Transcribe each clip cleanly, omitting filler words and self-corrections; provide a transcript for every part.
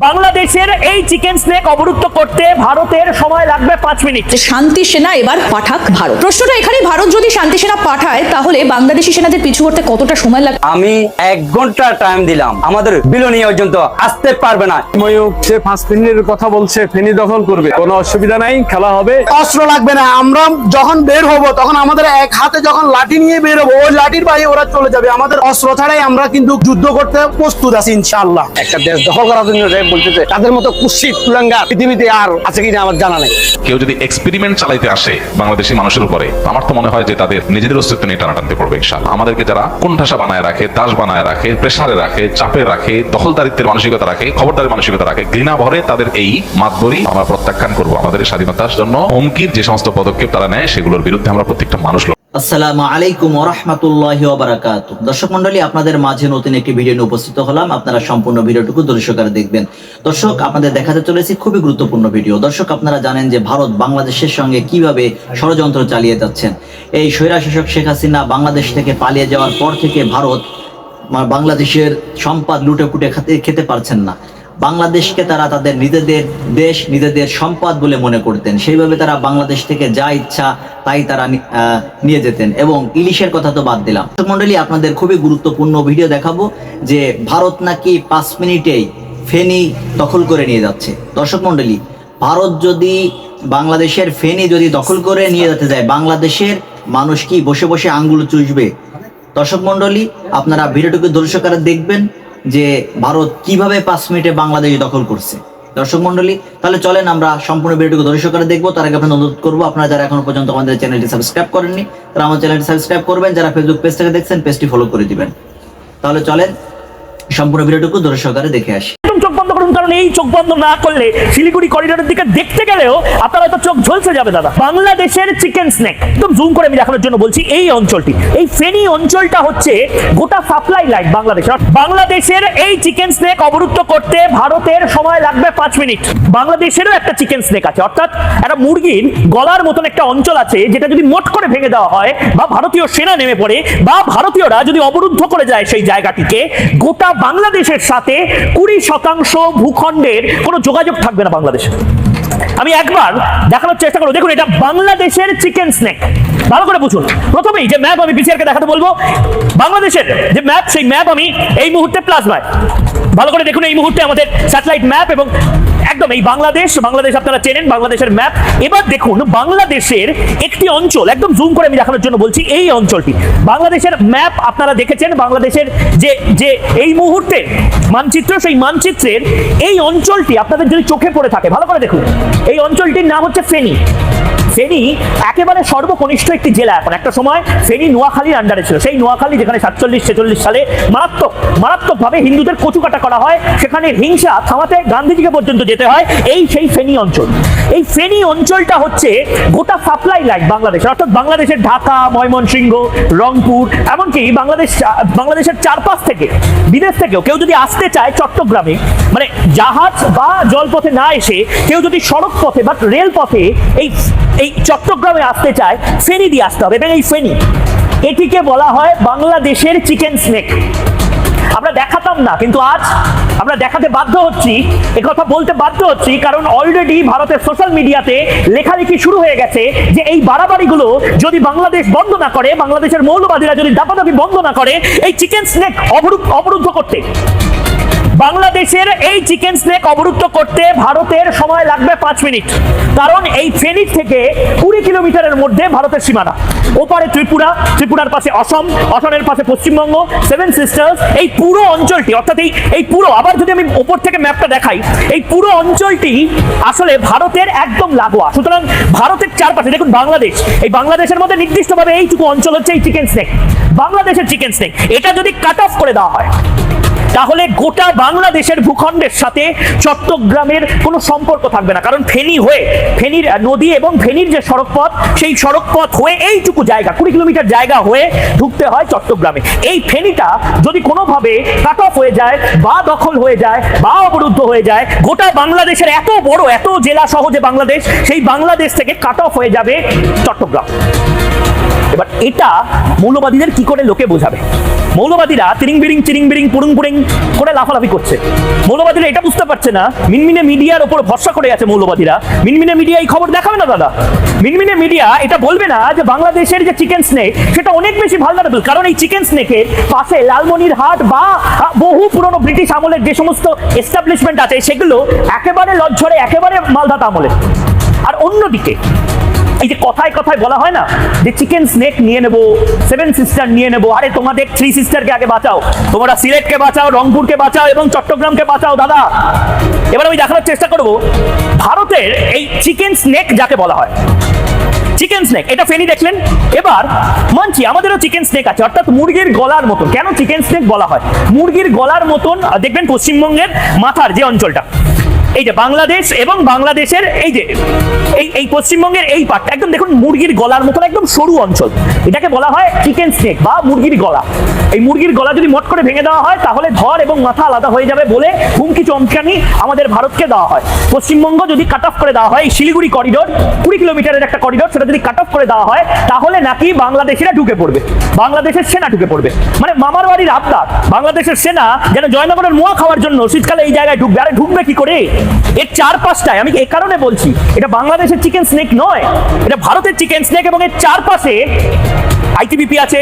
বাংলাদেশের এই chicken snake অবরুদ্ধ করতে ভারতের সময় লাগবে 5 মিনিট। শান্তি সেনা এবার পাঠাক ভারত। প্রশ্নটা এখানে, ভারত যদি শান্তি সেনা পাঠায় তাহলে বাংলাদেশি সেনাদের পিছু করতে কতটা সময় লাগবে? আমি 1 ঘন্টা টাইম দিলাম, আমাদের বিলনি পর্যন্ত আসতে পারবে না। সে 5 মিনিটের কথা বলছে, ফেনী দখল করবে, কোনো অসুবিধা নাই, খেলা হবে। অস্ত্র লাগবে না, আমরা যখন বের হব তখন আমাদের এক হাতে যখন লাঠি নিয়ে বের হবো, ওই লাঠির বাইরে ওরা চলে যাবে। আমাদের অস্ত্র ছাড়াই আমরা কিন্তু যুদ্ধ করতে প্রস্তুত আছি ইনশাআল্লাহ। একটা দেশ দখল করার জন্য বলতেছে, তাদের মতো কুৎসিত কুলাঙ্গার পৃথিবীতে আর আছে কিনা আমার জানা নেই। কেউ যদি এক্সপেরিমেন্ট চালাইতে আসে বাংলাদেশি মানুষের উপরে, আমার তো মনে হয় যে তাদের নিজেদের অস্তিত্ব নিয়ে টানাটানতে পড়বে ইনশাআল্লাহ। আমাদেরকে যারা কোণঠাসা বানায় রাখে, দাস বানায় রাখে, প্রেসারে রাখে, চাপে রাখে, দখলদারিত্বের মানসিকতা রাখে, খবরদারের মানসিকতা রাখে, ঘৃণা ভরে তাদের এই মাতবরি আমরা প্রত্যাখ্যান করবো। আমাদের স্বাধীনতার জন্য হুমকির যে সমস্ত পদক্ষেপ তারা নেয় সেগুলোর বিরুদ্ধে আমরা প্রত্যেকটা মানুষ। আসসালামু আলাইকুম ওয়া রাহমাতুল্লাহি ওয়া বারাকাতুহু। দর্শক মণ্ডলী, আপনাদের মাঝে নতুন একটি ভিডিও নিয়ে উপস্থিত হলাম। আপনারা সম্পূর্ণ ভিডিওটুকু ধৈর্য সহকারে দেখবেন। দর্শক, আপনাদের দেখাতে চলেছি খুবই গুরুত্বপূর্ণ ভিডিও। দর্শক, আপনারা জানেন যে ভারত বাংলাদেশের সঙ্গে কিভাবে ষড়যন্ত্র চালিয়ে যাচ্ছেন। এই স্বৈরশাসক শেখ হাসিনা বাংলাদেশ থেকে পালিয়ে যাওয়ার পর থেকে ভারত বাংলাদেশের সম্পদ লুটে পুটে খেতে পারছেন না। বাংলাদেশকে তারা তাদের নিজেদের দেশ, নিজেদের সম্পদ বলে মনে করতেন। সেইভাবে তারা বাংলাদেশ থেকে যা ইচ্ছা তাই তারা নিয়ে যেতেন, এবং ইলিশের কথা তো বাদ দিলাম। মণ্ডলী, আপনাদের খুবই গুরুত্বপূর্ণ ভিডিও দেখাবো যে ভারত নাকি 5 মিনিটেই ফেনী দখল করে নিয়ে যাচ্ছে। দর্শক মণ্ডলী, ভারত যদি বাংলাদেশের ফেনী যদি দখল করে নিয়ে যেতে যায়, বাংলাদেশের মানুষ কি বসে বসে আঙ্গুল চুষবে? দর্শক মণ্ডলী, আপনারা ভিডিওটুকু ধৈর্য সহকারে দেখবেন যে ভারত কিভাবে 5 মিনিটে বাংলাদেশ দখল করছে। দর্শক মণ্ডলী, তাহলে চলেন আমরা সম্পূর্ণ ভিডিওটুকু ধৈর্য সহকারে দেখবো। তার আগে আপনাদের অনুরোধ করবো, আপনারা যারা এখনো পর্যন্ত আমাদের চ্যানেলটি সাবস্ক্রাইব করেননি তারা আমার চ্যানেলটি সাবস্ক্রাইব করবেন। যারা ফেসবুক পেজ থেকে দেখছেন পেজটি ফলো করে দিবেন। তাহলে চলেন সম্পূর্ণ ভিডিওটুকু ধৈর্য সহকারে দেখে আসি। চোখ বন্ধ করুন, কারণ এই চোখ বন্ধ না করলে শিলিগুড়ি করিডোরের দিকে দেখতে গেলেও আপনার হয়তো চোখ ঝলসে যাবে। দাদা, বাংলাদেশের চিকেন স্নেক একদম জুম করে আমি দেখানোর জন্য বলছি। এই অঞ্চলটি, এই ফেনী অঞ্চলটা হচ্ছে গোটা সাপ্লাই লাইন বাংলাদেশের। বাংলাদেশের এই চিকেন স্নেক অবরুদ্ধ করতে ভারতের সময় লাগবে 5 মিনিট। বাংলাদেশেরও একটা চিকেন স্নেক আছে, অর্থাৎ একটা মুরগির গলার মতন একটা অঞ্চল আছে, যেটা যদি মোট করে ভেঙে দেওয়া হয় বা ভারতীয় সেনা নেমে পড়ে বা ভারতীয়রা যদি অবরুদ্ধ করে যায় সেই জায়গাটিকে, গোটা বাংলাদেশের সাথে 20% ভূখণ্ডের কোনো যোগাযোগ থাকবে না বাংলাদেশে। আমি একবার দেখানোর চেষ্টা করব। দেখুন, এটা বাংলাদেশের চিকেন স্নেক। ভালো করে বুঝুন। প্রথমেই যে ম্যাপ আমি বিসিআরকে দেখাতে বলবো, বাংলাদেশের যে ম্যাপ, সেই ম্যাপ আমি এই মুহূর্তে প্লাজমায় ভালো করে দেখুন। এই মুহূর্তে আমাদের স্যাটেলাইট ম্যাপ, এবং একদম এই বাংলাদেশ আপনারা চেনেন, বাংলাদেশের ম্যাপ। এবার দেখুন বাংলাদেশের একটি অঞ্চল, একদম জুম করে আমি দেখানোর জন্য বলছি। এই অঞ্চলটি বাংলাদেশের ম্যাপ আপনারা দেখেছেন। বাংলাদেশের যে এই মুহূর্তে মানচিত্র, সেই মানচিত্রের এই অঞ্চলটি আপনাদের যদি চোখে পড়ে থাকে, ভালো করে দেখুন। এই অঞ্চলটির নাম হচ্ছে ফেনী। ফেনী একেবারে সর্বকনিষ্ঠ একটি জেলা। এখন একটা সময় ফেনী নোয়াখালীর আন্ডারে ছিল। সেই নোয়াখালী যেখানে 47-46 সালে মারাত্মকভাবে হিন্দুদের কচুকাটা করা হয়, সেখানে হিংসা থামাতে গান্ধীজিকে পর্যন্ত যেতে হয়। সেই ফেনী অঞ্চল, এই ফেনী অঞ্চলটা হচ্ছে গোটা সাপ্লাই লাইন বাংলাদেশের, অর্থাৎ বাংলাদেশের ঢাকা, ময়মনসিংহ, রংপুর, এমনকি বাংলাদেশের চারপাশ থেকে, বিদেশ থেকেও কেউ যদি আসতে চায় চট্টগ্রামে, মানে জাহাজ বা জলপথে না এসে কেউ যদি সড়ক পথে বা রেল পথে এই চট্টগ্রামে আসতে চায়, ফেনী দিয়ে আসতে হবে। এবং এই ফেনী, এটিকে বলা হয় বাংলাদেশের চিকেন স্নেক। আমরা দেখাতাম না, কিন্তু আজ আমরা দেখাতে বাধ্য হচ্ছি, একথা বলতে বাধ্য হচ্ছি, কারণ অলরেডি ভারতের সোশ্যাল মিডিয়াতে লেখালেখি শুরু হয়ে গেছে যে এই বাড়াবাড়িগুলো যদি বাংলাদেশ বন্ধ না করে, বাংলাদেশের মৌলবাদীরা যদি দাপাদাপি বন্ধ না করে, এই চিকেন স্নেক অবরুদ্ধ করতে, বাংলাদেশের এই চিকেন স্নেক অবরুদ্ধ করতে ভারতের সময় লাগবে 5 মিনিট। কারণ এই ফেনী থেকে 20 কিলোমিটারের মধ্যে ভারতের সীমানা। ওপারে ত্রিপুরার পাশে অসমের পাশে পশ্চিমবঙ্গ, 7 সিস্টার্স। এই পুরো অঞ্চলটি, অর্থাৎ এই পুরো, আবার যদি আমি ওপর থেকে ম্যাপটা দেখাই, এই পুরো অঞ্চলটি আসলে ভারতের একদম লাগোয়া। সুতরাং ভারতের চারপাশে দেখুন বাংলাদেশ, এই বাংলাদেশের মধ্যে নির্দিষ্টভাবে এইটুকু অঞ্চল হচ্ছে এই চিকেন স্নেক, বাংলাদেশের চিকেন স্নেক। এটা যদি কাট অফ করে দেওয়া হয়, তাহলে গোটা বাংলাদেশের ভূখণ্ডের সাথে চট্টগ্রামের কোনো সম্পর্ক থাকবে না। কারণ ফেনীর নদী এবং ফেনীর যে সড়কপথ, সেই সড়কপথ হয়ে এইটুকু জায়গা, 20 কিলোমিটার জায়গা হয়ে ঢুকতে হয় চট্টগ্রামে। এই ফেনীটা যদি কোনোভাবে কাট অফ হয়ে যায় বা দখল হয়ে যায় বা অবরুদ্ধ হয়ে যায়, গোটা বাংলাদেশের এত বড়, এত জেলা সহ যে বাংলাদেশ, সেই বাংলাদেশ থেকে কাট অফ হয়ে যাবে চট্টগ্রাম। এবার এটা মৌলবাদীদের কি করে লোকে বোঝাবে? মৌলবাদীরা চিরিং বিরিং পুরুং পুরিং করে লাফালাফি করছে। মৌলবাদীরা এটা বুঝতে পারছে না, মিনমিনে মিডিয়ার ওপর ভরসা করে আছে মৌলবাদীরা। মিনমিনে মিডিয়া এই খবর দেখাবে না দাদা। মিনমিনে মিডিয়া এটা বলবে না যে বাংলাদেশের যে চিকেন স্নেক সেটা অনেক বেশি ভালনারেবল, কারণ এই চিকেন স্নেকের পাশে লালমনিরহাট বা বহু পুরনো ব্রিটিশ আমলের যে সমস্ত এস্টাবলিশমেন্ট আছে সেগুলো একেবারে লজ্জরে, একেবারে মালধাত আমলে। আর অন্যদিকে এই যে কথায় কথায় বলা হয় না যে চিকেন স্নেক নিয়ে নেবো, সেভেন সিস্টার নিয়ে নেবো, আরে তোমাদের থ্রি সিস্টারকে আগে বাঁচাও, তোমরা সিলেটকে বাঁচাও, রংপুরকে বাঁচাও এবং চট্টগ্রামকে বাঁচাও দাদা। এবার আমি দেখানোর চেষ্টা করব ভারতের এই চিকেন স্নেক যাকে বলা হয়, চিকেন স্নেক, এটা ফেনি দেখলেন। এবার মানছি আমাদেরও চিকেন স্নেক আছে, অর্থাৎ মুরগির গলার মতন। কেন চিকেন স্নেক বলা হয়? মুরগির গলার মতন দেখবেন পশ্চিমবঙ্গের মাথার যে অঞ্চলটা, এই যে বাংলাদেশ এবং বাংলাদেশের এই যে এই পশ্চিমবঙ্গের এই পার্টটা একদম দেখুন মুরগির গলার মতন একদম সরু অঞ্চল, এটাকে বলা হয় চিকেন স্নেক বা মুরগির গলা। এই মুরগির গলা যদি মট করে ভেঙে দেওয়া হয় তাহলে ধর এবং মাথা আলাদা হয়ে যাবে বলে হুমকি চমকানি আমাদের ভারতকে দেওয়া হয়। পশ্চিমবঙ্গ যদি কাট অফ করে দেওয়া হয়, শিলিগুড়ি করিডোর 20 কিলোমিটারের একটা করিডোর, সেটা যদি কাট অফ করে দেওয়া হয় তাহলে নাকি বাংলাদেশিরা ঢুকে পড়বে, বাংলাদেশের সেনা ঢুকে পড়বে। মানে মামার বাড়ির আবদার, বাংলাদেশের সেনা যেন জয়নগরের মোয়া খাওয়ার জন্য শীতকালে এই জায়গায় ঢুকবে। আরে ঢুকবে কি করে? এর চারপাশটায়, আমি এই কারণে বলছি এটা বাংলাদেশের চিকেন স্নেক নয়, এটা ভারতের চিকেন স্নেক। এবং এর চারপাশে আইটিবিপি আছে,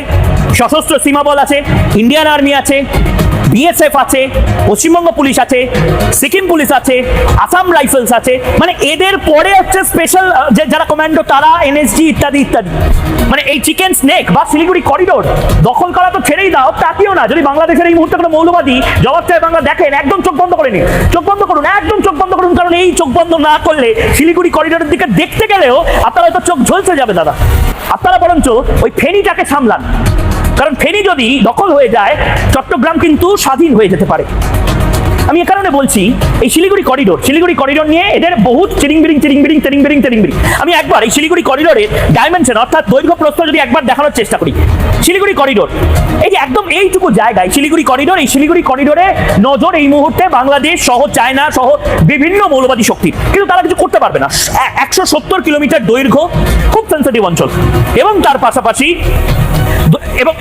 সশস্ত্র সীমা বল আছে, ইন্ডিয়ান আর্মি আছে, বিএসএফ আছে, পশ্চিমবঙ্গ পুলিশ আছে, সিকিম পুলিশ আছে, আসাম রাইফেলস আছে। মানে এদের পরে হচ্ছে স্পেশাল যারা কমান্ডো তারা, এনএসজি ইত্যাদি ইত্যাদি। মানে এই চিকেন স্নেক বা শিলিগুড়ি করিডোর দখল করা তো ছেড়েই দাও, তাকিও না। যদি বাংলাদেশের এই মুহূর্তে কোনো মৌলবাদী জবাব চায় বাংলা, দেখেন একদম চোখ বন্ধ করে নিন, চোখ বন্ধ করুন, একদম চোখ বন্ধ করুন। কারণ এই চোখ বন্ধ না করলে শিলিগুড়ি করিডোরের দিকে দেখতে গেলেও আপনার হয়তো চোখ ঝলসে যাবে দাদা। আপনারা বরঞ্চ ওই ফেনীটাকে সামলান, কারণ ফেনী যদি দখল হয়ে যায় চট্টগ্রাম কিন্তু স্বাধীন হয়ে যেতে পারে। আমি এ কারণে বলছি এই শিলিগুড়ি করিডোর নিয়ে এদের বহুত চিরিংবিরিং। আমি একবার এই শিলিগুড়ি করিডোরের ডাইমেনশন অর্থাৎ দৈর্ঘ্য প্রস্থ যদি একবার দেখানোর চেষ্টা করি। শিলিগুড়ি করিডোর এই যে একদম এইটুকু জায়গায় শিলিগুড়ি করিডোর, এই শিলিগুড়ি করিডোরে নজর এই মুহূর্তে বাংলাদেশ সহ চায়না সহ বিভিন্ন মৌলবাদী শক্তি, কিন্তু তারা কিছু করতে পারবে না। 170 কিলোমিটার দৈর্ঘ্য, খুব সেন্সিটিভ অঞ্চল। এবং তার পাশাপাশি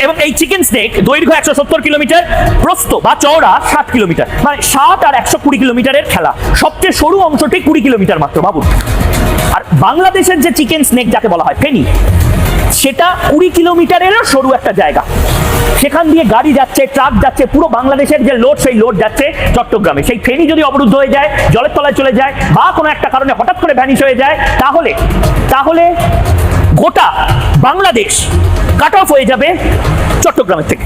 এবং এই চিকেন স্নেক দৈর্ঘ্য 170 কিলোমিটার, প্রস্থ বা চওড়া 60 কিলোমিটার। মানে 60 আর 120 কিলোমিটারের খেলা। সবচেয়ে সরু অংশটি 20 কিলোমিটার মাত্র ভাবুন। আর বাংলাদেশের যে চিকেন স্নেক যাকে বলা হয় ফেনী, সেটা 20 কিলোমিটারেরও সরু একটা জায়গা। সেখান দিয়ে গাড়ি যাচ্ছে, ট্রাক যাচ্ছে, পুরো বাংলাদেশের যে লোড সেই লোড যাচ্ছে চট্টগ্রামে। সেই ফেনী যদি অবরুদ্ধ হয়ে যায়, জলের তলায় চলে যায় বা কোনো একটা কারণে হঠাৎ করে ভ্যানিশ হয়ে যায়, তাহলে গোটা বাংলাদেশ কাট অফ হয়ে যাবে চট্টগ্রামের থেকে।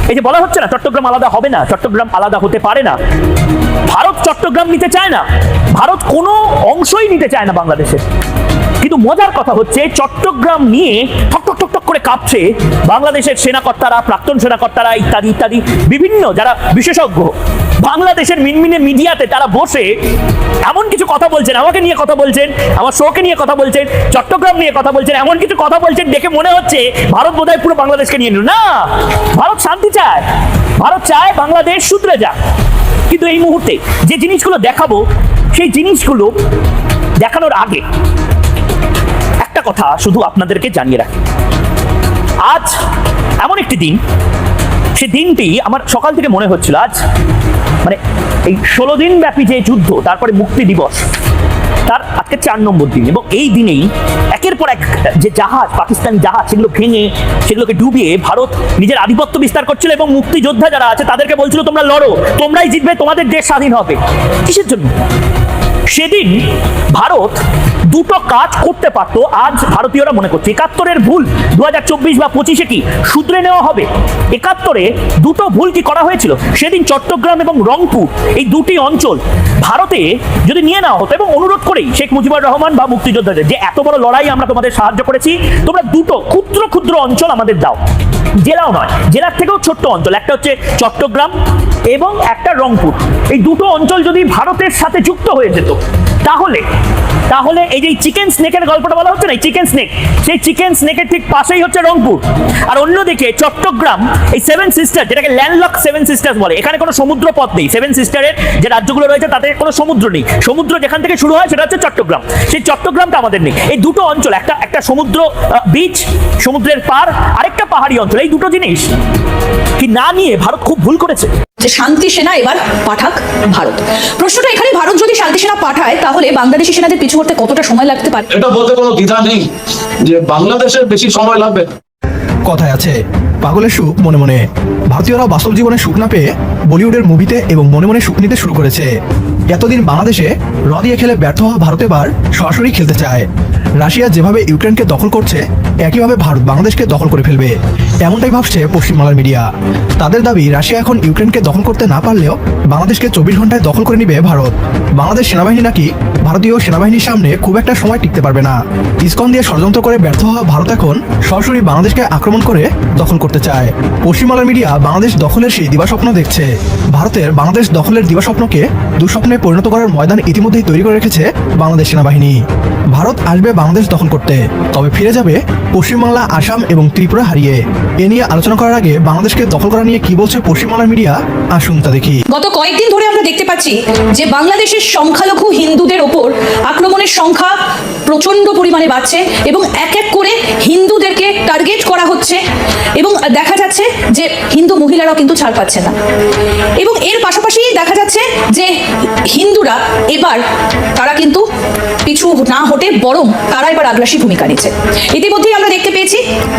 এই যে বলা হচ্ছে না চট্টগ্রাম আলাদা হবে না, চট্টগ্রাম আলাদা হতে পারে না। ভারত চট্টগ্রাম নিতে চায় না, ভারত কোনো অংশই নিতে চায় না বাংলাদেশের। কিন্তু মজার কথা হচ্ছে চট্টগ্রাম নিয়ে ঠক ঠক ঠক ঠক করে কাঁপছে বাংলাদেশের সেনাকর্তারা, প্রাক্তন সেনাকর্তারা ইত্যাদি ইত্যাদি বিভিন্ন যারা বিশেষজ্ঞ। বাংলাদেশের মিনমিনে মিডিয়াতে তারা বসে এমন কিছু কথা বলছেন, আমাকে নিয়ে কথা বলছেন, আমার শোকে নিয়ে কথা বলছেন, চট্টগ্রাম নিয়ে কথা বলছেন, এমন কিছু কথা বলছেন দেখে মনে হচ্ছে ভারত বোধহয় পুরো বাংলাদেশকে নিয়ে নিল। না, ভারত শান্তি চায়, ভারত চায় বাংলাদেশ শুধরে যাক। কিন্তু এই মুহূর্তে যে জিনিসগুলো দেখাবো সেই জিনিসগুলো দেখানোর আগে একটা কথা শুধু আপনাদেরকে জানিয়ে রাখি। আজ এমন একটি দিন, সে দিনটি আমার সকাল থেকে মনে হচ্ছিল আজ মানে এই 16 দিন ব্যাপী যে যুদ্ধ, তারপরে মুক্তি দিবস, তার আজকে 4 নম্বর দিন। এবং এই দিনেই একের পর এক যে জাহাজ, পাকিস্তানি জাহাজ, সেগুলো ভেঙে সেগুলোকে ডুবিয়ে ভারত নিজের আধিপত্য বিস্তার করছিল এবং মুক্তিযোদ্ধা যারা আছে তাদেরকে বলছিল তোমরা লড়ো, তোমরাই জিতবে, তোমাদের দেশ স্বাধীন হবে। কিসের জন্য? সেদিন ভারত দুটো কাজ করতে পারতো, আজ ভারতীয়রা মনে করছে 71-এর ভুল 2024 বা 25-এ কি শুধরে নেওয়া হবে। 71-এ দুটো ভুল কি করা হয়েছিল? সেদিন চট্টগ্রাম এবং রংপুর এই দুটি অঞ্চল ভারতে যদি নিয়ে নেওয়া হতো, এবং অনুরোধ করেই শেখ মুজিবুর রহমান বা মুক্তিযোদ্ধাদের যে এত বড় লড়াই আমরা তোমাদের সাহায্য করেছি, তোমরা দুটো ক্ষুদ্র ক্ষুদ্র অঞ্চল আমাদের দাও, জেলাও নয়, জেলার থেকেও ছোট্ট অঞ্চল, একটা হচ্ছে চট্টগ্রাম এবং একটা রংপুর। এই দুটো অঞ্চল যদি ভারতের সাথে যুক্ত হয়ে যেত তাহলে এই যে চিকেন স্নেকের গল্পটা বলা হচ্ছে না, এই চিকেন স্নেক, সেই চিকেন স্নেকের ঠিক পাশেই হচ্ছে রংপুর। আর অন্যদিকে চট্টগ্রাম এই 7 সিস্টার, যেটাকে ল্যান্ডলক 7 সিস্টার্স বলে, এখানে কোনো সমুদ্র পথ নেই। 7 সিস্টারের যে রাজ্যগুলো রয়েছে তাতে কোনো সমুদ্র নেই। সমুদ্র যেখান থেকে শুরু হয় সেটা হচ্ছে চট্টগ্রাম, সেই চট্টগ্রামটা আমাদের নেই। এই দুটো অঞ্চল, একটা সমুদ্র বিচ, সমুদ্রের পার, আরেকটা পাহাড়ি অঞ্চল, এই দুটো জিনিস কি না নিয়ে ভারত খুব ভুল করেছে। যে শান্তি সেনা এবার পাঠাক ভারত। প্রশ্নটা এখানে, ভারত যদি শান্তি সেনা পাঠায় তাহলে বাংলাদেশি সেনাদের পিছু করতে কতটা সময় লাগতে পারে? এটা বলতে কোনো দ্বিধা নেই যে বাংলাদেশের বেশি সময় লাগবে। কথায় আছে পাগলের সুখ মনে মনে। ভারতীয়রা বাস্তব জীবনে সুখ না পেয়ে বলিউডের মুভিতে এবং মনে মনে সুখ নিতে শুরু করেছে। এতদিন বাংলাদেশে র দিয়ে খেলে ব্যর্থ হওয়া ভারত এবার সরাসরি খেলতে চায়। রাশিয়া যেভাবে ইউক্রেনকে দখল করছে একইভাবে ভারত বাংলাদেশকে দখল করে ফেলবে, এমনটাই ভাবছে পশ্চিমবাংলার মিডিয়া। তাদের দাবি রাশিয়া এখন ইউক্রেনকে দখল করতে না পারলেও বাংলাদেশকে 24 ঘন্টায় দখল করে নিবে ভারত। বাংলাদেশ সেনাবাহিনী নাকি ভারতীয় সেনাবাহিনীর সামনে খুব একটা সময় টিকতে পারবে না। ইসকন দিয়ে ষড়যন্ত্র করে ব্যর্থ হওয়া ভারত এখন সরাসরি বাংলাদেশকে আক্রমণ করে দখল করতে চায়। পশ্চিমবাংলার মিডিয়া বাংলাদেশ দখলের সেই দিবাস্বপ্ন দেখছে। ভারতের বাংলাদেশ দখলের দিবাস্বপ্নকে দুঃস্বপ্নে পরিণত করার ময়দান ইতিমধ্যেই তৈরি করে রেখেছে বাংলাদেশ সেনাবাহিনী। ভারত আসবে বাংলাদেশ দখল করতে, তবে ফিরে যাবে পশ্চিমবাংলা, আসাম এবং ত্রিপুরা হারিয়ে। এ নিয়ে আলোচনা করার আগে বাংলাদেশকে দখল করা নিয়ে কি বলছে পশ্চিমবাংলার মিডিয়া, আসুন তা দেখি। গত কয়েকদিন ধরে আমরা দেখতে পাচ্ছি যে বাংলাদেশের সংখ্যালঘু হিন্দুদের ওপর আক্রমণের সংখ্যা প্রচন্ড পরিমাণে বাড়ছে এবং এক এক করে হিন্দুদেরকে টার্গেট করা হচ্ছে এবং দেখা যাচ্ছে যে হিন্দু মহিলারাও কিন্তু ছাড় পাচ্ছে না। এবং এর পাশাপাশি দেখা যাচ্ছে যে হিন্দুরা এবার তারা কিন্তু পিছু না হটে বরং তারা এবার আগ্রাসী ভূমিকা নিচ্ছে। ইতিমধ্যেই আমরা দেখতে পেয়েছি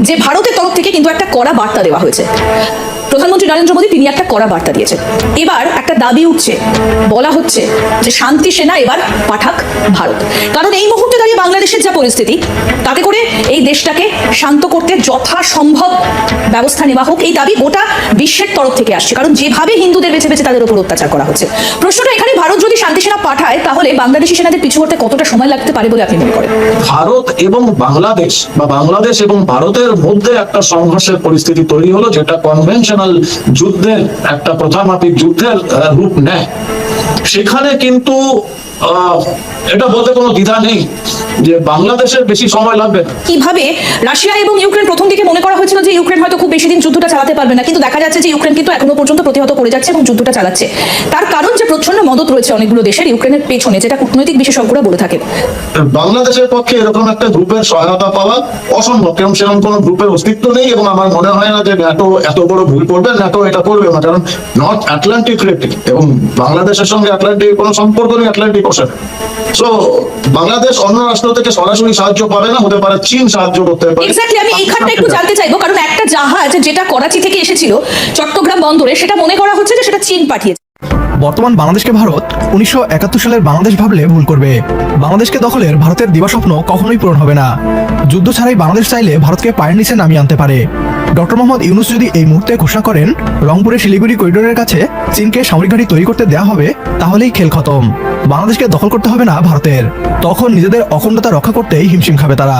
যে ভারতের তরফ থেকে কিন্তু একটা কড়া বার্তা দেওয়া হয়েছে। প্রধানমন্ত্রী নরেন্দ্র মোদী তিনি একটা কড়া বার্তা দিয়েছেন। এবার একটা দাবি উঠছে, বলা হচ্ছে যে শান্তি সেনা এবার পাঠাক ভারত। কারণ এই মুহূর্তে দাঁড়িয়ে বাংলাদেশের যা পরিস্থিতি, তাতে করে এই দেশটাকে শান্ত করতে যথাসম্ভব ব্যবস্থা নেওয়া হোক, এই দাবি গোটা বিশ্বের তরফ থেকে আসছে। কারণ যেভাবে হিন্দুদের বেছে বেছে তাদের উপর অত্যাচার করা হচ্ছে। প্রশ্নটা এখানে, ভারত যদি শান্তি সেনা পাঠায় তাহলে বাংলাদেশি সেনাদের পিছু করতে কতটা সময় লাগতে পারে বলে আপনি মনে করেন? ভারত এবং বাংলাদেশ বা বাংলাদেশ এবং ভারতের মধ্যে একটা সংঘর্ষের পরিস্থিতি তৈরি হলো, যেটা কনভেনশনাল যুদ্ধের একটা প্রথামাফিক যুদ্ধের রূপ নেয়। সেখানে কিন্তু এটা বলতে কোনো দ্বিধা নেই যে বাংলাদেশের বেশি সময় লাগবে। কিভাবে রাশিয়া এবং ইউক্রেন, প্রথম দিকে মনে করা হয়েছিল যে ইউক্রেন হয়তো খুব বেশি দিন যুদ্ধটা চালাতে পারবে না, কিন্তু দেখা যাচ্ছে যে ইউক্রেন কিন্তু এখনো পর্যন্ত প্রতিহত করে যাচ্ছে এবং যুদ্ধটা চালাচ্ছে। তার কারণ যে প্রচন্ড মদত রয়েছে অনেকগুলো দেশের ইউক্রেনের পেছনে, যেটা কূটনৈতিক বিশেষজ্ঞরা বলে থাকে। বাংলাদেশের পক্ষে এরকম একটা গ্রুপের সহায়তা পাওয়া অসম্ভব, কারণ সেরকম কোনো গ্রুপের অস্তিত্ব নেই এবং আমার মনে হয় না যে ন্যাটো এত বড় ভুল করবে। ন্যাটো এটা করবে না, কারণ নর্থ আটলান্টিক ট্রিটি এবং বাংলাদেশের সঙ্গে আটলান্টিক কোনো সম্পর্ক নেই, আটলান্টিক ওশান। সো বাংলাদেশ অন্য রাষ্ট্র থেকে সরাসরি সাহায্য পাবে না, হতে পারে চীন সাহায্য করতে পারে। এক্স্যাক্টলি, আমি এই খাতটা একটু জানতে চাইবো, কারণ একটা জাহাজ যেটা করাচি থেকে এসেছিল চট্টগ্রাম বন্দরে, সেটা মনে করা হচ্ছে যে সেটা চীন পাঠিয়েছে। বর্তমান বাংলাদেশকে ভারত 1971 সালের বাংলাদেশ ভাবলে ভুল করবে। বাংলাদেশকে দখলের ভারতের দিবাস্বপ্ন কখনোই পূরণ হবে না। যুদ্ধ ছাড়াই বাংলাদেশ চাইলে ভারতকে পায়ের নিচে নামিয়ে আনতে পারে। ডক্টর মোহাম্মদ ইউনূস যদি এই মুহূর্তে ঘোষণা করেন রংপুরের শিলিগুড়ি করিডোরের কাছে চীনকে সামরিক ঘাঁটি তৈরি করতে দেওয়া হবে, তাহলেই খেল খতম। বাংলাদেশকে দখল করতে হবে না ভারতের। তখন নিজেদের অখণ্ডতা রক্ষা করতেই হিমশিম খাবে তারা।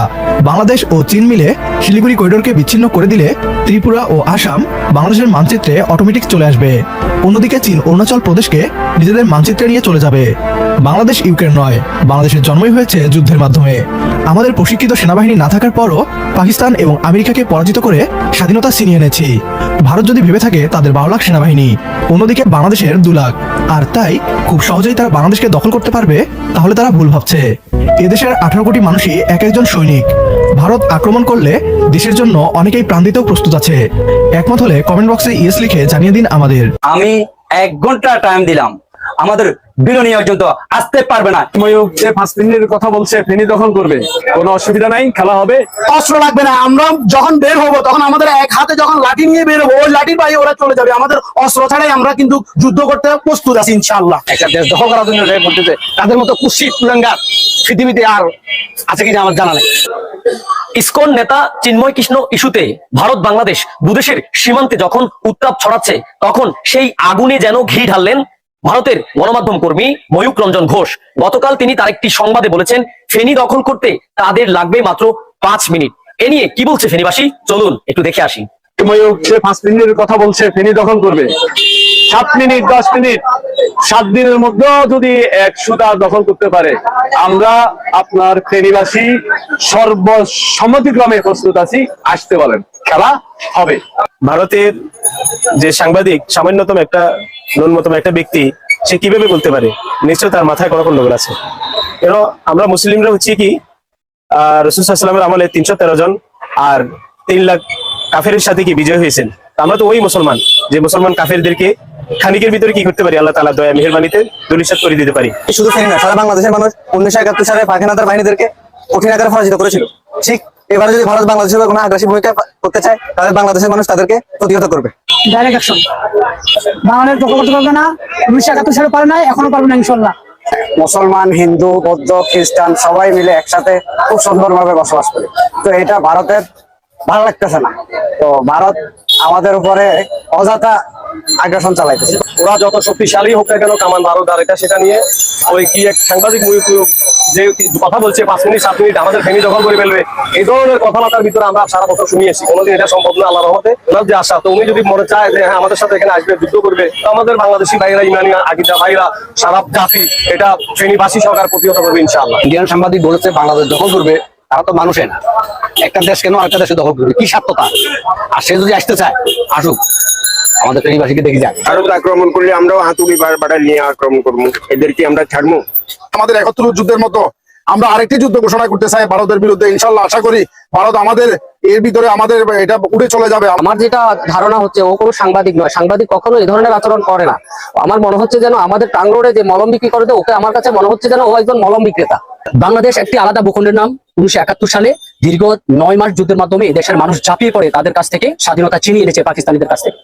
বাংলাদেশ ও চীন মিলে শিলিগুড়ি করিডোরকে বিচ্ছিন্ন করে দিলে ত্রিপুরা ও আসাম বাংলাদেশের মানচিত্রে অটোমেটিক চলে আসবে। অন্যদিকে চীন অরুণাচল প্রদেশকে নিজেদের মানচিত্রে নিয়ে চলে যাবে। বাংলাদেশ ইউক্রেন নয়, বাংলাদেশের জন্মই হয়েছে যুদ্ধের মাধ্যমে। আমাদের প্রশিক্ষিত সেনাবাহিনী না থাকার পরও পাকিস্তান এবং আমেরিকাকে পরাজিত করে স্বাধীনতা ছিনিয়ে এনেছি। ভারত যদি ভেবে থাকে তাদের 12 লাখ সেনাবাহিনী, অন্যদিকে বাংলাদেশের 2 লাখ, আর তাই খুব সহজেই তারা বাংলাদেশকে দখল করতে পারবে, তাহলে তারা ভুল ভাবছে। এদেশের 18 কোটি মানুষই এক একজন সৈনিক। ভারত আক্রমণ করলে দেশের জন্য অনেকেই প্রাণ দিতেও প্রস্তুত আছে। একমত হলে কমেন্ট বক্সে ইয়েস লিখে জানিয়ে দিন আমাদের। আমি 1 ঘন্টা টাইম দিলাম, আমাদের বিলনি পর্যন্ত আসতে পারবে না। ময়ূক যে 5 মিনিটের কথা বলছে ফেনী দখল করবে, কোনো অসুবিধা নাই, খেলা হবে। অস্ত্র লাগবে না, আমরা যখন বের হবো তখন আমাদের এক হাতে যখন লাঠি নিয়ে বের হবো, ওই লাঠির বাইরে ওরা চলে যাবে। আমাদের অস্ত্র ছাড়াই আমরা কিন্তু যুদ্ধ করতে প্রস্তুত আছি ইনশাআল্লাহ। একটা দেশ দখল করার জন্য যে বলতেছে, তাদের মতো কুৎসিত কুলাঙ্গার পৃথিবীতে আর আছে কিনা আমার জানা নেই। ইসকন নেতা চিন্ময় কৃষ্ণ ইস্যুতে ভারত বাংলাদেশ দুদেশের সীমান্তে যখন উত্তাপ ছড়াচ্ছে, তখন সেই আগুনে যেন ঘি ঢাললেন ভারতের গণমাধ্যম কর্মী ময়ূক রঞ্জন ঘোষ। গতকাল তিনি তার একটি সংবাদে বলেছেন, ফেনী দখল করতে তাদের লাগবে মাত্র 5 মিনিট। এ নিয়ে কি বলছে ফেনীবাসী, চলুন একটু দেখে আসি। ময়ূক যে 5 মিনিটের কথা বলছে ফেনী দখল করবে, 7 মিনিট 10 মিনিট 7 দিনের মধ্যে যদি 1 সুতা দখল করতে পারে, আমরা আপনার ফেনীবাসী সর্বসম্মতিক্রমে প্রস্তুত আছি। আসতে বলেন, খেলা হবে। ভারতের যে সাংবাদিক, সামান্যতম একটা ন্যূনতম একটা ব্যক্তি, সে কিভাবে বলতে পারে? নিশ্চয় তার মাথায় কোনো গন্ডগোল আছে। কেন আমরা মুসলিমরা হচ্ছে কি রাসূল সাল্লাল্লাহু আলাইহি ওয়াসাল্লামের আমলে 313 জন আর 3 লাখ কাফেরের সাথে কি বিজয় হয়েছেন। আমরা তো ওই মুসলমান যে মুসলমান কাফেরদেরকে খানিকের ভিতরে কি করতে পারি, আল্লাহ তাআলা দয়া মেহেরবানিতে ধূলিসাৎ করে দিতে পারি। শুধু ফেনী না, সারা বাংলাদেশের মানুষ 1971 সালে পাকিস্তানের বাহিনীদেরকে কঠিন আকারে পরাজিত করেছিল। ঠিক এবারে যদি ভারত বাংলাদেশের উপর কোনো আগ্রাসী ভূমিকা করতে চায়, তাহলে বাংলাদেশের মানুষ তাদেরকে প্রতিহত করবে। Direct action. বাংলাদেশ দখল করতে পারবে না, 1971 সালে পারে নাই, এখনো পারবে না ইনশাল্লাহ। মুসলমান, হিন্দু, বৌদ্ধ, খ্রিস্টান সবাই মিলে একসাথে খুব সুন্দরভাবে বসবাস করে। তো এটা ভারতের ভালো লাগতেছে না। তো ভারত আমাদের উপরে অযথা আগ্রাসন চালাইতেছে। ওরা যত শক্তিশালী হোক না কেন, কামান ভারত আর এটা সেটা নিয়ে ওই কি এক সাংবাদিক যে কথা বলছে 5 মিনিট 7 মিনিট আমাদের ফেনী দখল করে ফেলবে, এই ধরনের কথাবার্তার ভিতরে আমরা সারা বছর শুনিয়ে এসেছি। কোনোদিন এটা সম্ভব না। আল্লাহর রহমতে ওনার যে আশা, তো উনি যদি মনে চায় যে হ্যাঁ আমাদের সাথে এখানে আসবে, যুদ্ধ করবে, তো আমাদের বাংলাদেশি ভাইরা, ইমানি আকিদা ভাইরা, সারা জাতি এটা ফেনীবাসী সরকার প্রতিহত করবে ইনশাআল্লাহ। ইন্ডিয়ান সাংবাদিক বলেছে বাংলাদেশ দখল করবে, তারা তো মানুষে না। একটা দেশ কেন আরেকটা দেশে দখল করবে, কি স্বার্থতা? আর সে যদি আসতে চায় আসুক, আমাদের ফেনীবাসীকে দেখে যাক। ভারত আক্রমণ করলে আমরাও হাতুড়ি বাড়া নিয়ে আক্রমণ করবো, এদেরকে আমরা ছাড়বো। আমাদের 71 যুদ্ধের মতো আমরা আরেকটি যুদ্ধ ঘোষণা করতে চাই ভারতের বিরুদ্ধে। ইনশাল্লাহ আশা করি ভারত আমাদের এর ভিতরে আমাদের এটা উড়ে চলে যাবে। আমার যেটা ধারণা হচ্ছে, ও কোনো সাংবাদিক নয়, সাংবাদিক কখনো এই ধরনের আচরণ করে না। আমার মনে হচ্ছে যেন আমাদের টাং রোডে যে মলম বিক্রি করে দেয়, ওকে আমার কাছে মনে হচ্ছে যেন ও একজন মলম বিক্রেতা। বাংলাদেশ একটি আলাদা ভূখণ্ডের নাম। 1971 সালে দীর্ঘ 9 মাস যুদ্ধের মাধ্যমে এই দেশের মানুষ ঝাঁপিয়ে পড়ে তাদের কাছ থেকে স্বাধীনতা ছিনিয়ে এনেছে পাকিস্তানিদের কাছ থেকে।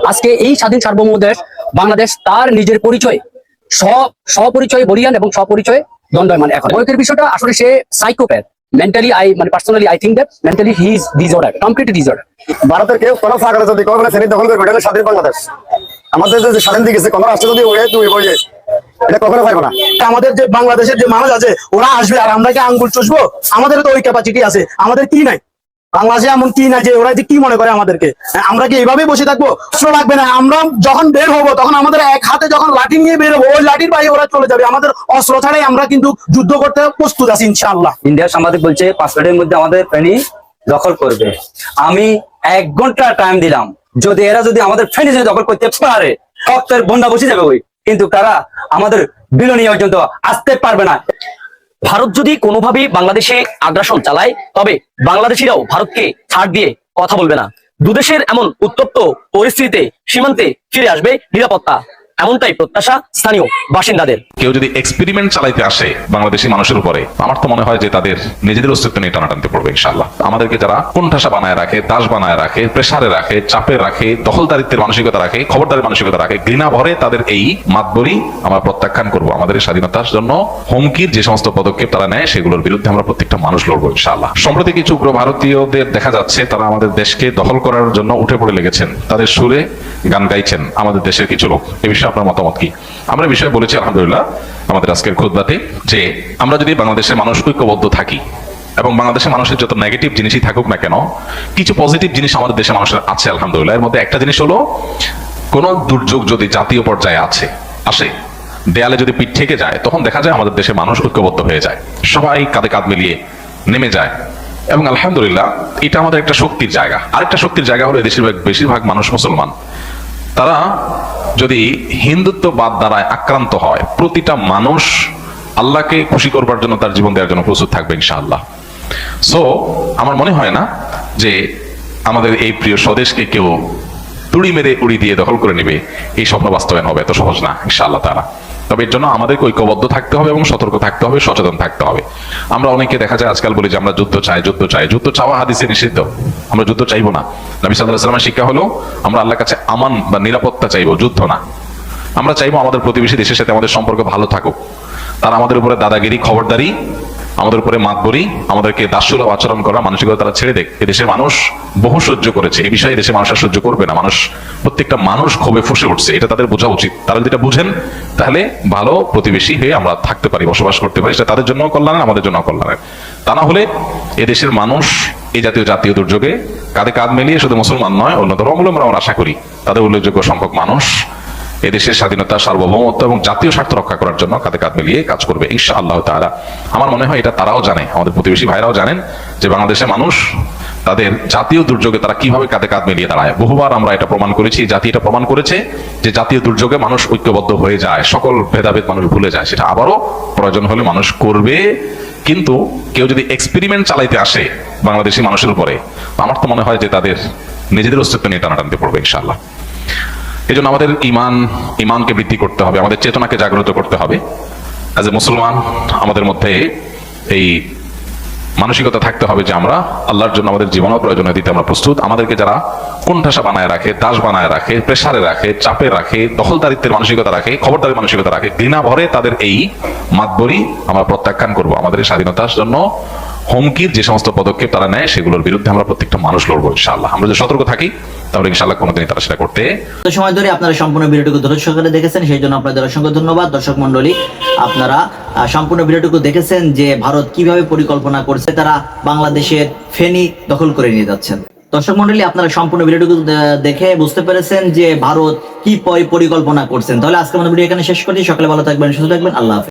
আজকে এই স্বাধীন সার্বভৌম দেশ বাংলাদেশ তার নিজের পরিচয় স্বপরিচয় বলিয়ান এবং স্বপরিচয় দণ্ডায়মান। এখন ময়ূকের বিষয়টা আসলে সে psychopath. Mentally personally I think that mentally he is disorder, completely disorder. ভারতের কেউ কোনো ফাঁকড়ে যদি কখনো ফেনী দখল করবে, এটা স্বাধীন বাংলাদেশ। আমাদের যে স্বাধীন দিকে কোনো রাষ্ট্র যদি ওড়ে তুই বলে, এটা কখনো পাইবো না। আমাদের যে বাংলাদেশের যে মানুষ আছে ওরা আসবে, আর আমরা কি আঙ্গুল চুষবো? আমাদের তো ওই ক্যাপাসিটি আছে, আমাদের কি নাই? বাংলাদেশে এমন কি না যে ওরা যে কি মনে করে আমাদেরকে? আমরা কি এইভাবেই বসে থাকবো? অস্ত্র লাগবে না। আমরা যখন বের হবো তখন আমাদের এক হাতে যখন লাঠি নিয়ে বের হবো, ওই লাঠির বাইরে ওরা চলে যাবে। আমাদের অস্ত্র ছাড়াই আমরা কিন্তু যুদ্ধ করতে প্রস্তুত আছি ইনশাআল্লাহ। ইন্ডিয়ার সাংবাদিক বলছে 5 মিনিটের মধ্যে আমাদের ফেনী দখল করবে। আমি 1 ঘন্টা টাইম দিলাম, যদি এরা আমাদের ফেনী যদি দখল করতে পারে, রক্তের বন্যা বসে যাবে ওই। কিন্তু তারা আমাদের বিলনী পর্যন্ত আসতে পারবে না। ভারত যদি কোনোভাবেই বাংলাদেশে আগ্রাসন চালায়, তবে বাংলাদেশিরাও ভারতকে ছাড় দিয়ে কথা বলবে না। দুদেশের এমন উত্তপ্ত পরিস্থিতিতে সীমান্তে ফিরে আসবে নিরাপত্তা, এমনটাই প্রত্যাশা স্থানীয় বাসিন্দাদের। কেউ যদি এক্সপেরিমেন্ট চালাইতে আসে বাংলাদেশি মানুষের উপরে, আমার তো মনে হয় যে তাদের নিজেদের অস্তিত্ব নিয়ে টানাটানতে পড়বে ইনশাআল্লাহ। আমাদেরকে যারা কোণঠাসা বানায় রাখে, দাস বানায় রাখে, প্রেসারে রাখে, চাপে রাখে, দখলদারিত্বের মানসিকতা রাখে, খবরদারের মানসিকতা রাখে, ঘৃণা ভরে, তাদের এই মাতবরি আমরা প্রত্যাখ্যান করব। আমাদের স্বাধীনতার জন্য হুমকির যে সমস্ত পদক্ষেপ তারা নেয়, সেগুলোর বিরুদ্ধে আমরা প্রত্যেকটা মানুষ লড়বো ইনশাআল্লাহ। সম্প্রতি কিছু উগ্র ভারতীয়দের দেখা যাচ্ছে, তারা আমাদের দেশকে দখল করার জন্য উঠে পড়ে লেগেছেন। তাদের সুরে গান গাইছেন আমাদের দেশের কিছু লোক। এ বিষয়ে আপনার মতামত কি? আমরা এই বিষয়ে বলেছি আলহামদুলিল্লাহ আমাদের আজকের খুতবাতে, যে আমরা যদি বাংলাদেশের মানুষ ঐক্যবদ্ধ থাকি এবং বাংলাদেশের মানুষের যত নেগেটিভ জিনিসই থাকুক না কেন, কিছু পজিটিভ জিনিস আমাদের দেশের মানুষের আছে আলহামদুলিল্লাহ। এর মধ্যে একটা জিনিস হলো, কোন দুর্যোগ যদি জাতীয় পর্যায়ে আসে, দেয়ালে যদি পিঠ থেকে যায়, তখন দেখা যায় আমাদের দেশের মানুষ ঐক্যবদ্ধ হয়ে যায়, সবাই কাঁধে কাঁধ মিলিয়ে নেমে যায়। এবং আলহামদুলিল্লাহ এটা আমাদের একটা শক্তির জায়গা। আরেকটা শক্তির জায়গা হলো দেশের বেশিরভাগ মানুষ মুসলমান। তারা যদি হিন্দুত্ববাদ দ্বারা আক্রান্ত হয়, প্রতিটা মানুষ আল্লাহকে খুশি করবার জন্য তার জীবন দেওয়ার জন্য প্রস্তুত থাকবে ইনশাআল্লাহ। সো আমার মনে হয় না যে আমাদের এই প্রিয় স্বদেশকে কেউ তুড়ি মেরে উড়ি দিয়ে দখল করে নেবে, এই স্বপ্ন বাস্তবায়ন হবে এত সহজ না ইনশাআল্লাহ তাআলা। তবে এর জন্য আমাদেরকে ঐক্যবদ্ধ থাকতে হবে এবং সতর্ক থাকতে হবে, সচেতন থাকতে হবে। আমরা অনেকে দেখা যায় আজকাল বলি যে আমরা যুদ্ধ চাই, যুদ্ধ চাই। যুদ্ধ চাওয়া হাদিসে নিষিদ্ধ, আমরা যুদ্ধ চাইবো না। নবী সাল্লাল্লাহু আলাইহি ওয়াসাল্লামের শিক্ষা হলো আমরা আল্লাহর কাছে আমান বা নিরাপত্তা চাইবো, যুদ্ধ না। আমরা চাইবো আমাদের প্রতিবেশী দেশের সাথে আমাদের সম্পর্ক ভালো থাকুক, তারা আমাদের উপরে দাদাগিরি, খবরদারি, আমাদের উপরে মাতবরি, আমাদেরকে দাসসুলভ আচরণ করা মানসিকতা তারা ছেড়ে দেখ। এদেশের মানুষ বহু সহ্য করেছে, এই বিষয়ে দেশের মানুষ আর সহ্য করবে না। প্রত্যেকটা মানুষ ক্ষোভে ফুঁসে উঠছে, এটা তাদের বোঝা উচিত। তারা যদি এটা বুঝেন, তাহলে ভালো প্রতিবেশী হয়ে আমরা থাকতে পারি, বসবাস করতে পারি, সেটা তাদের জন্য কল্যাণের, আমাদের জন্য কল্যাণের। তা না হলে এদেশের মানুষ এই জাতীয় দুর্যোগে কাঁধে কাঁধ মিলিয়ে শুধু মুসলমান নয়, অন্য ধর্মাবলম্বী আমরা আশা করি তাদের উল্লেখযোগ্য সংখ্যক মানুষ এদেশের স্বাধীনতা, সার্বভৌমত্ব এবং জাতীয় স্বার্থ রক্ষা করার জন্য কাঁধে কাঁধ মিলিয়ে কাজ করবে ইনশাআল্লাহ তাআলা। আমার মনে হয় এটা তারাও জানে, আমাদের প্রতিবেশী ভাইরাও জানেন যে বাংলাদেশের মানুষ তাদের জাতীয় দুর্যোগে তারা কিভাবে কাঁধে কাঁধ মিলিয়ে দাঁড়ায়। বহুবার আমরা এটা প্রমাণ করেছি, জাতি এটা প্রমাণ করেছে যে জাতীয় দুর্যোগে মানুষ ঐক্যবদ্ধ হয়ে যায়, সকল ভেদাভেদ মানুষ ভুলে যায়। সেটা আবারও প্রয়োজন হলে মানুষ করবে। কিন্তু কেউ যদি এক্সপেরিমেন্ট চালাইতে আসে বাংলাদেশি মানুষের উপরে, আমার তো মনে হয় যে তাদের নিজেদের অস্তিত্ব নিয়ে টানাটানতে পড়বে ইনশাআল্লাহ। এই জন্য আমাদের ইমানকে বৃদ্ধি করতে হবে, আমাদের চেতনাকে জাগ্রত করতে হবে। অ্যাজ এ মুসলমান আমাদের মধ্যে এই মানসিকতা থাকতে হবে যে আমরা আল্লাহর জন্য আমাদের জীবন প্রয়োজনে দিতে আমরা প্রস্তুত। আমাদেরকে যারা কোণঠাসা বানায় রাখে, দাস বানায় রাখে, প্রেসারে রাখে, চাপে রাখে, দখলদারিত্বের মানসিকতা রাখে, খবরদারি মানসিকতা রাখে, ঘৃণা ভরে তাদের এই মাতবরি আমরা প্রত্যাখ্যান করব। আমাদের এই স্বাধীনতার জন্য হুমকির যে সমস্ত পদক্ষেপ তারা নেয় সেগুলোর বিরুদ্ধে আমরা প্রত্যেকটা মানুষ লড়বো ইনশাআল্লাহ। আমরা যদি সতর্ক থাকি তাহলে ইনশাআল্লাহ কোনোদিনই তারা সেটা করতে। তো সময় ধরে আপনারা সম্পূর্ণ ভিডিওটুকু ধৈর্য সহকারে দেখেছেন, সেই জন্য আপনাদের অসংখ্য ধন্যবাদ। দর্শক মন্ডলী, আপনারা সম্পূর্ণ ভিডিওটুকু দেখেছেন যে ভারত কিভাবে পরিকল্পনা করছে, তারা বাংলাদেশের ফেনী দখল করে নিয়ে যাচ্ছেন। দর্শক মন্ডলী, আপনারা সম্পূর্ণ ভিডিওটুকু দেখে বুঝতে পেরেছেন যে ভারত কি পরিকল্পনা করছেন। তাহলে আজকে আমাদের ভিডিও এখানে শেষ করি। সকালে ভালো থাকবেন, সুস্থ থাকবেন, আল্লাহ হাফেজ।